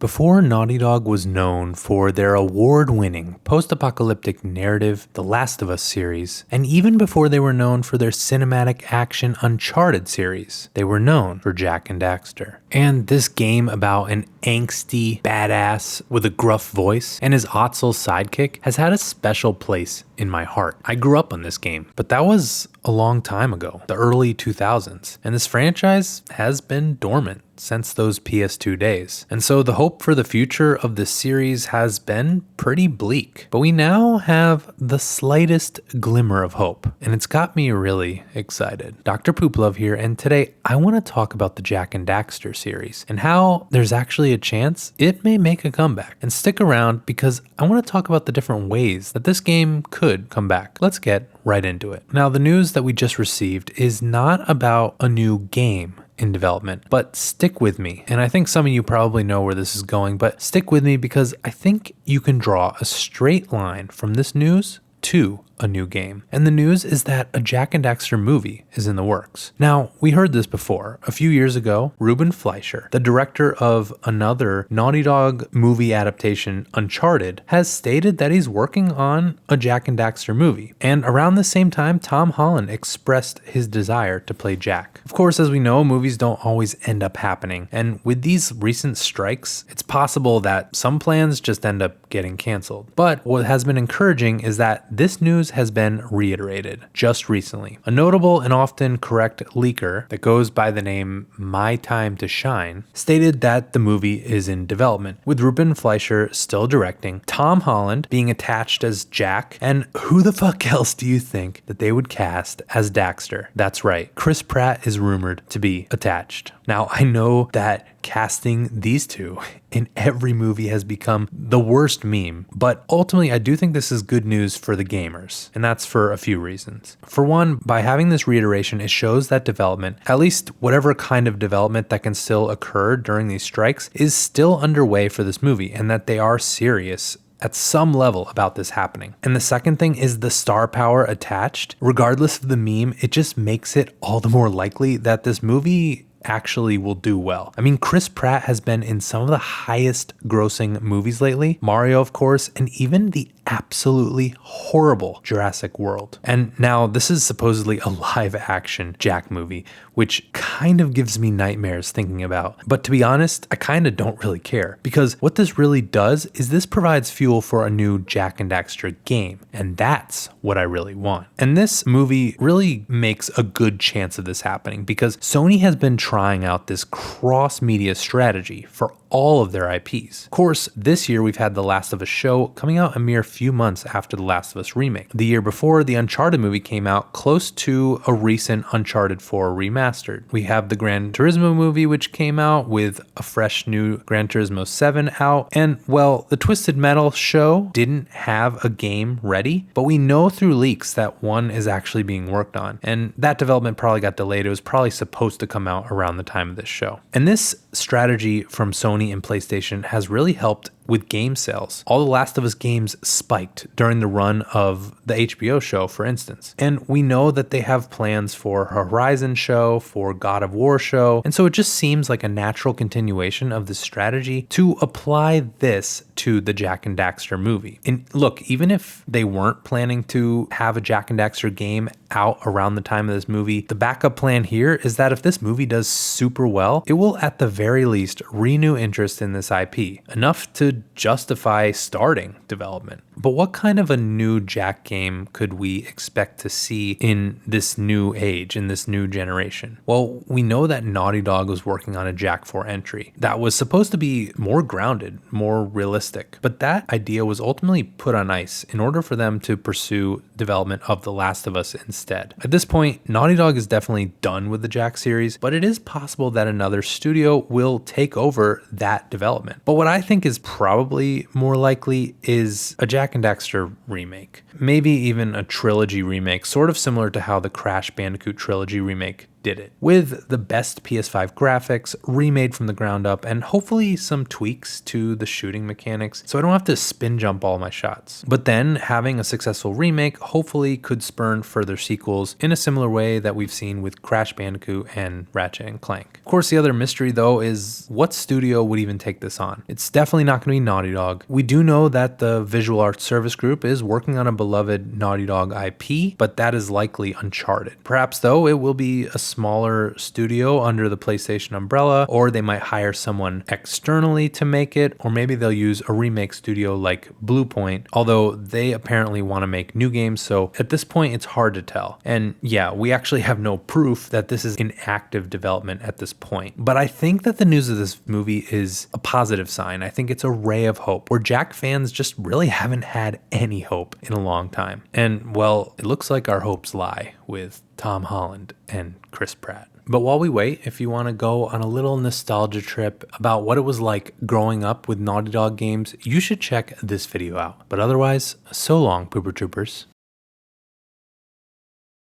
Before Naughty Dog was known for their award-winning post-apocalyptic narrative The Last of Us series, and even before they were known for their cinematic action Uncharted series, they were known for Jak and Daxter. And this game about an angsty badass with a gruff voice and his Otzel's sidekick has had a special place in my heart. I grew up on this game, but that was a long time ago, the early 2000s, and this franchise has been dormant since those PS2 days. And so the hope for the future of this series has been pretty bleak. But we now have the slightest glimmer of hope, and it's got me really excited. Dr. Pooplove here, and today I want to talk about the Jak and Daxter series and how there's actually a chance it may make a comeback. And stick around because I want to talk about the different ways that this game could come back. Let's get right into it. Now, the news that we just received is not about a new game in development, but stick with me. And I think some of you probably know where this is going, but stick with me because I think you can draw a straight line from this news to a new game. And the news is that a Jak and Daxter movie is in the works. Now, we heard this before. A few years ago, Ruben Fleischer, the director of another Naughty Dog movie adaptation, Uncharted, has stated that he's working on a Jak and Daxter movie. And around the same time, Tom Holland expressed his desire to play Jak. Of course, as we know, movies don't always end up happening. And with these recent strikes, it's possible that some plans just end up getting canceled. But what has been encouraging is that this news has been reiterated just recently. A notable and often correct leaker that goes by the name My Time to Shine stated that the movie is in development, with Ruben Fleischer still directing, Tom Holland being attached as Jak, and who the fuck else do you think that they would cast as Daxter? That's right, Chris Pratt is rumored to be attached. Now, I know that casting these two in every movie has become the worst meme, but ultimately I do think this is good news for the gamers, and that's for a few reasons. For one, by having this reiteration, it shows that development, at least whatever kind of development that can still occur during these strikes, is still underway for this movie, and that they are serious at some level about this happening. And the second thing is the star power attached. Regardless of the meme, it just makes it all the more likely that this movie actually will do well. I mean, Chris Pratt has been in some of the highest grossing movies lately, Mario of course, and even the absolutely horrible Jurassic World. And now this is supposedly a live action Jak movie, which kind of gives me nightmares thinking about. But to be honest, I kind of don't really care, because what this really does is this provides fuel for a new Jak and Daxter game, and that's what I really want. And this movie really makes a good chance of this happening, because Sony has been trying out this cross-media strategy for all of their IPs. Of course, this year we've had The Last of Us show coming out a mere few months after The Last of Us remake. The year before, the Uncharted movie came out close to a recent Uncharted 4 remastered. We have the Gran Turismo movie, which came out with a fresh new Gran Turismo 7 out. And well, the Twisted Metal show didn't have a game ready, but we know through leaks that one is actually being worked on. And that development probably got delayed. It was probably supposed to come out around the time of this show. And this strategy from Sony and PlayStation has really helped with game sales. All the Last of Us games spiked during the run of the HBO show, for instance. And we know that they have plans for Horizon show, for God of War show, and so it just seems like a natural continuation of this strategy to apply this to the Jak and Daxter movie. And look, even if they weren't planning to have a Jak and Daxter game out around the time of this movie, the backup plan here is that if this movie does super well, it will at the very least renew interest in this IP, enough to justify starting development. But what kind of a new Jak game could we expect to see in this new age, in this new generation? Well, we know that Naughty Dog was working on a Jak 4 entry that was supposed to be more grounded, more realistic, but that idea was ultimately put on ice in order for them to pursue development of The Last of Us instead. At this point, Naughty Dog is definitely done with the Jak series, but it is possible that another studio will take over that development. But what I think is probably more likely is a Jak and Daxter remake. Maybe even a trilogy remake, sort of similar to how the Crash Bandicoot trilogy remake did it, with the best PS5 graphics, remade from the ground up, and hopefully some tweaks to the shooting mechanics so I don't have to spin jump all my shots. But then having a successful remake hopefully could spurn further sequels in a similar way that we've seen with Crash Bandicoot and Ratchet and Clank. Of course, the other mystery though is what studio would even take this on? It's definitely not going to be Naughty Dog. We do know that the Visual Arts Service Group is working on a beloved Naughty Dog IP, but that is likely Uncharted. Perhaps though it will be a smaller studio under the PlayStation umbrella, or they might hire someone externally to make it, or maybe they'll use a remake studio like Bluepoint, although they apparently want to make new games, so at this point it's hard to tell. And yeah, we actually have no proof that this is in active development at this point. But I think that the news of this movie is a positive sign. I think it's a ray of hope, where Jak fans just really haven't had any hope in a long time. And well, it looks like our hopes lie with Tom Holland and Chris Pratt. But while we wait, if you want to go on a little nostalgia trip about what it was like growing up with Naughty Dog games, you should check this video out. But otherwise, so long, Pooper Troopers.